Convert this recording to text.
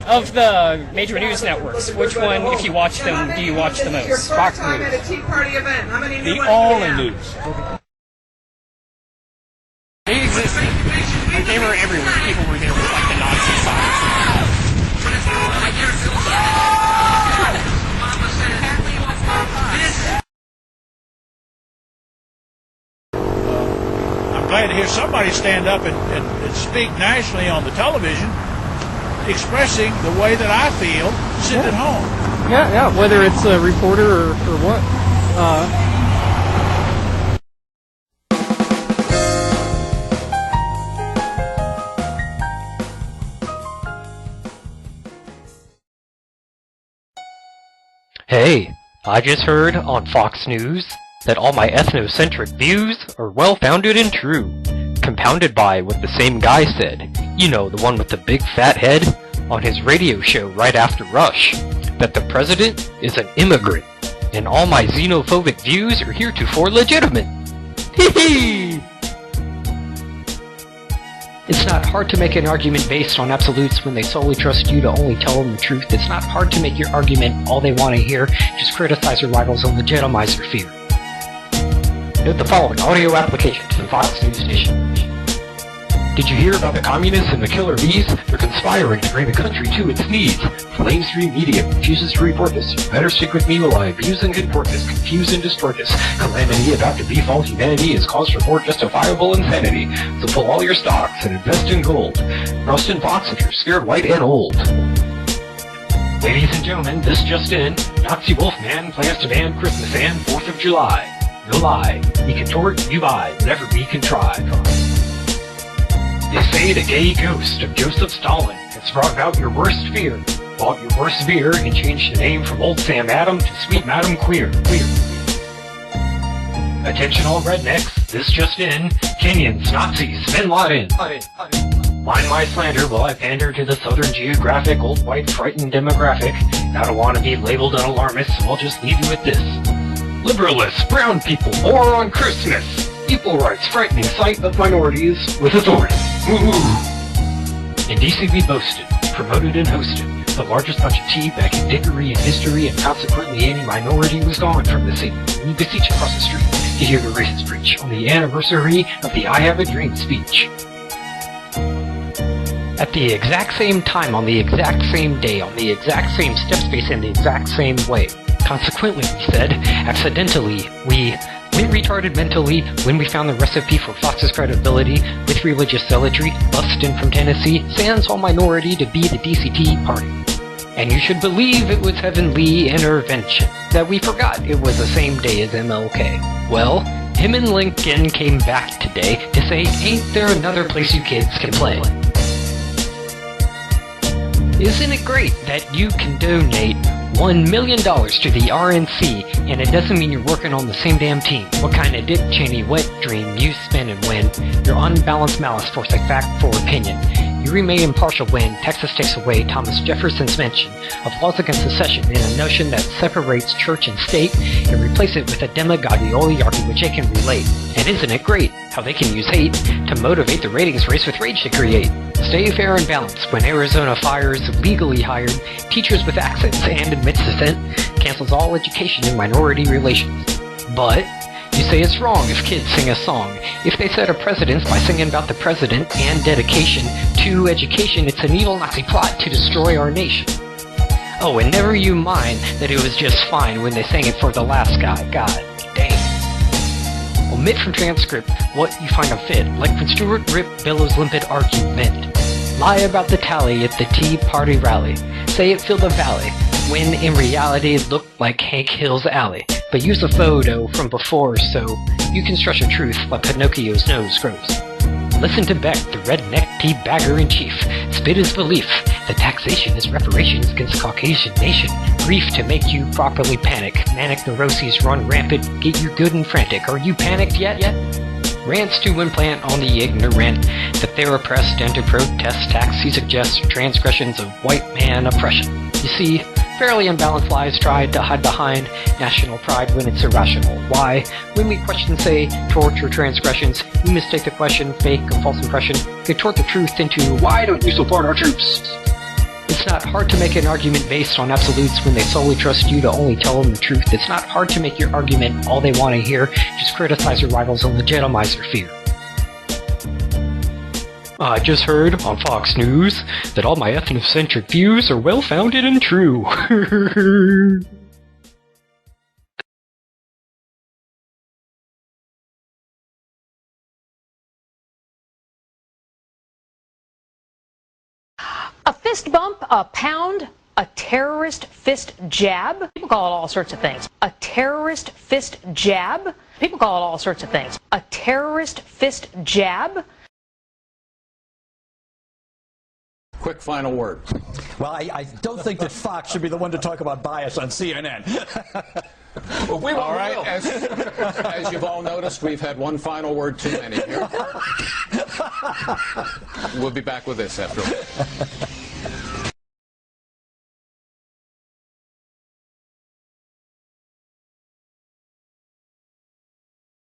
Of the major news networks, which one, if you watch them, do you watch the most? Fox News. At a Tea-Party event. How many The only news. They existed. Like, they were everywhere. People were there with like the Nazi signs. I'm glad to hear somebody stand up and speak nationally on the television, expressing the way that I feel sitting at home. Yeah, whether it's a reporter or what. Hey, I just heard on Fox News that all my ethnocentric views are well-founded and true. Compounded by what the same guy said, you know, the one with the big fat head, on his radio show right after Rush, that the president is an immigrant, and all my xenophobic views are heretofore legitimate. Hee hee! It's not hard to make an argument based on absolutes when they solely trust you to only tell them the truth. It's not hard to make your argument all they want to hear. Just criticize your rivals and legitimize their fear. Note the following audio application to the Fox News station. Did you hear about the communists and the killer bees? They're conspiring to bring the country to its knees. The mainstream media refuses to report this. You better stick with me while I abuse and contort this, confuse and distort this. Calamity about to befall humanity is cause for more justifiable insanity. So pull all your stocks and invest in gold. Trust in Fox if you're scared, white, and old. Ladies and gentlemen, this just in. Nazi Wolfman plans to ban Christmas and 4th of July. No lie. We contort, you buy, whatever we contrive. They say the gay ghost of Joseph Stalin has brought out your worst fear, bought your worst beer, and changed the name from Old Sam Adam to Sweet Madam Queer. Attention all rednecks, this just in. Kenyans, Nazis, Bin Laden. Mind my slander while I pander to the Southern Geographic, old white frightened demographic. I don't want to be labeled an alarmist, so I'll just leave you with this. Liberalists, brown people, more on Christmas. Equal rights, frightening sight of minorities with authority. In DC we boasted, promoted and hosted the largest bunch of tea back in dickery and history, and consequently any minority was gone from the city. We beseech across the street to hear the racist preach on the anniversary of the I Have a Dream speech. At the exact same time, on the exact same day, on the exact same step space, in the exact same way. Consequently, we said, accidentally, we went retarded mentally when we found the recipe for Fox's credibility with religious zealotry, bustin' from Tennessee, sans all minority to be the DC Tea-Party. And you should believe it was heavenly intervention, that we forgot it was the same day as MLK. Well, him and Lincoln came back today to say, ain't there another place you kids can play? Isn't it great that you can donate $1 million to the RNC, and it doesn't mean you're working on the same damn team? What kind of Dick Cheney wet dream you spinning when your unbalanced malice force a fact for opinion? You remain impartial when Texas takes away Thomas Jefferson's mention of laws against secession in a notion that separates church and state and replace it with a demagogue oligarchy which they can relate. And isn't it great how they can use hate to motivate the ratings race with rage to create? Stay fair and balanced when Arizona fires legally hired teachers with accents and admits dissent, cancels all education in minority relations. But you say it's wrong if kids sing a song. If they set a precedence by singing about the president and dedication to education, it's an evil Nazi plot to destroy our nation. Oh, and never you mind that it was just fine when they sang it for the last guy. God dang. Omit from transcript what you find unfit, like when Stuart Rip Billow's limpid argument. Lie about the tally at the Tea-Party rally. Say it filled the valley, when in reality it looked like Hank Hill's alley. But use a photo from before so you can stretch a truth like Pinocchio's nose grows. Listen to Beck, the redneck tea-bagger-in-chief. Spit his belief that taxation is reparations against Caucasian nation. Grief to make you properly panic. Manic neuroses run rampant, get you good and frantic. Are you panicked yet? Rants to implant on the ignorant that they're oppressed and to protest tax he suggests transgressions of white man oppression. You see, fairly unbalanced lies tried to hide behind national pride when it's irrational. Why, when we question, say, torture transgressions, we mistake the question, fake a false impression, contort the truth into, why don't you support our troops? It's not hard to make an argument based on absolutes when they solely trust you to only tell them the truth. It's not hard to make your argument all they want to hear. Just criticize your rivals and legitimize their fear. I just heard on Fox News that all my ethnocentric views are well-founded and true. A fist bump, a pound, a terrorist fist jab. People call it all sorts of things. A terrorist fist jab. People call it all sorts of things. A terrorist fist jab. Quick final word. Well, I don't think that Fox should be the one to talk about bias on CNN. Well, all right, as you've all noticed, we've had one final word too many here. We'll be back with this after all.